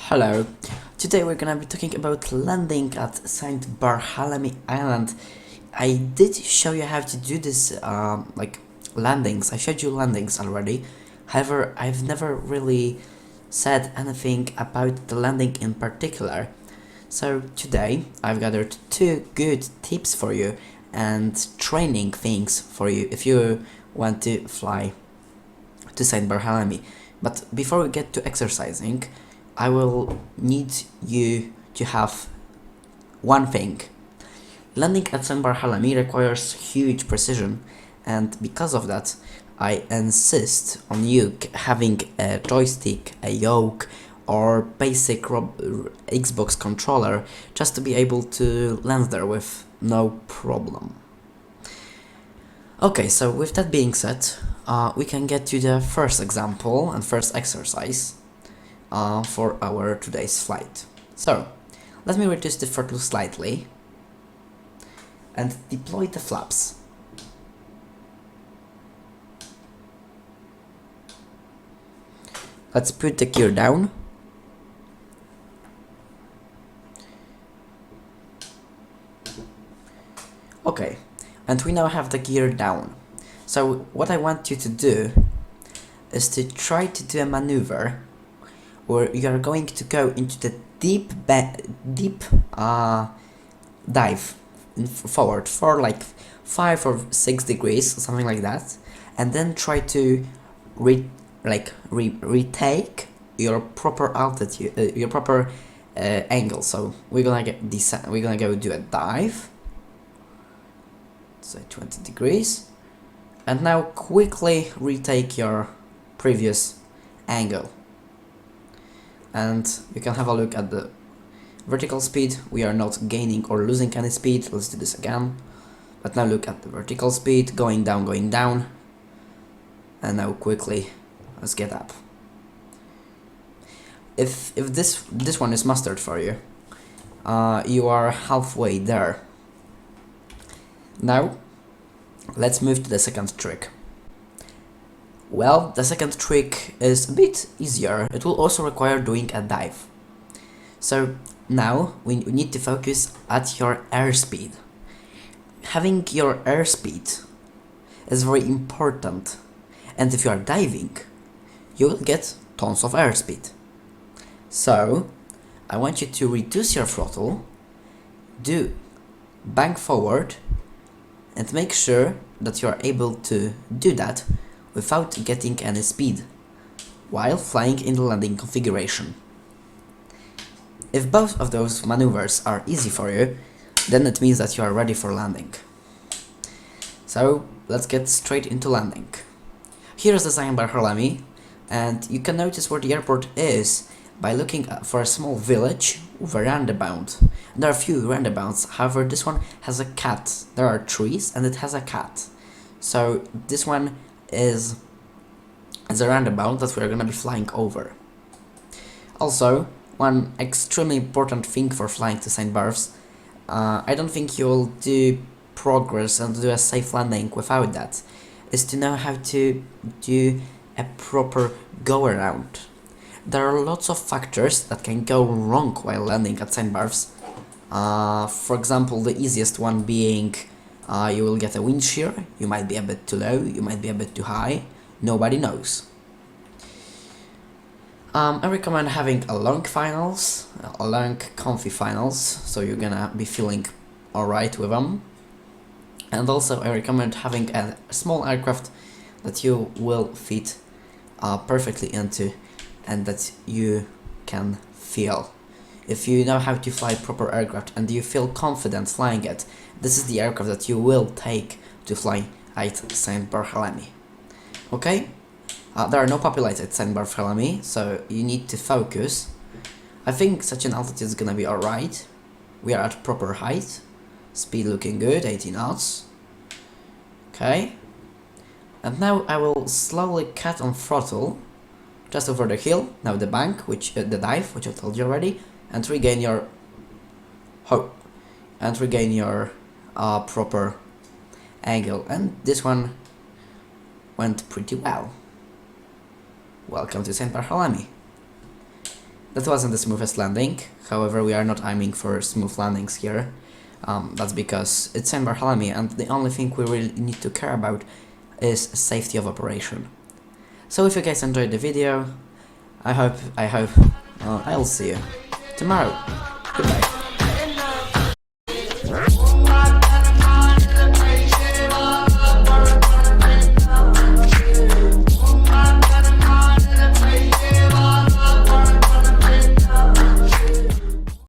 Hello, today we're gonna be talking about landing at Saint Barthelemy Island. I did show you how to do this, like landings. I showed you landings already. However, I've never really said anything about the landing in particular. So today I've gathered two good tips for you and training things for you if you want to fly to Saint Barthelemy. But before we get to exercising, I will need you to have one thing. Landing at Saint Barthelemy requires huge precision, and because of that, I insist on you having a joystick, a yoke, or basic Xbox controller just to be able to land there with no problem. Okay, so with that being said, we can get to the first example and first exercise for our today's flight. So, let me reduce the throttle slightly and deploy the flaps. Let's put the gear down. Okay, and we now have the gear down. So what I want you to do is to try to do a maneuver where you are going to go into the deep dive forward for like 5 or 6 degrees, something like that, and then try to retake your proper altitude, your proper angle. So we're gonna go do a dive, say 20 degrees, and now quickly retake your previous angle. And you can have a look at the vertical speed. We are not gaining or losing any speed. Let's do this again. But now look at the vertical speed, going down, and now quickly let's get up. If this one is mastered for you, you are halfway there. Now let's move to the second trick. Well, the second trick is a bit easier. It will also require doing a dive. So now we need to focus at your airspeed. Having your airspeed is very important, and if you are diving, you will get tons of airspeed. So I want you to reduce your throttle, do bank forward, and make sure that you are able to do that without getting any speed while flying in the landing configuration. If both of those maneuvers are easy for you, then it means that you are ready for landing. So let's get straight into landing. Here's the Saint Barthelemy, and you can notice where the airport is by looking for a small village with a roundabout. There are a few roundabouts, however this one has a cat. There are trees and it has a cat. So this one is a roundabout that we're gonna be flying over. Also, one extremely important thing for flying to Saint Barths, I don't think you'll do progress and do a safe landing without that, is to know how to do a proper go-around. There are lots of factors that can go wrong while landing at Saint Barths. For example, the easiest one being you will get a wind shear, you might be a bit too low, you might be a bit too high, nobody knows. I recommend having a long comfy finals, so you're gonna be feeling alright with them. And also I recommend having a small aircraft that you will fit perfectly into and that you can feel. If you know how to fly proper aircraft and you feel confident flying it, this is the aircraft that you will take to fly at Saint Barthelemy. Okay? There are no populated at Saint Barthelemy, so you need to focus. I think such an altitude is gonna be alright. We are at proper height. Speed looking good, 80 knots. Okay. And now I will slowly cut on throttle just over the hill. Now the bank, the dive, which I told you already, and regain your proper angle. And this one went pretty well. Welcome to Saint Barthelemy. That wasn't the smoothest landing, however we are not aiming for smooth landings here. That's because it's Saint Barthelemy and the only thing we really need to care about is safety of operation. So if you guys enjoyed the video, I hope I'll see you tomorrow. Goodbye.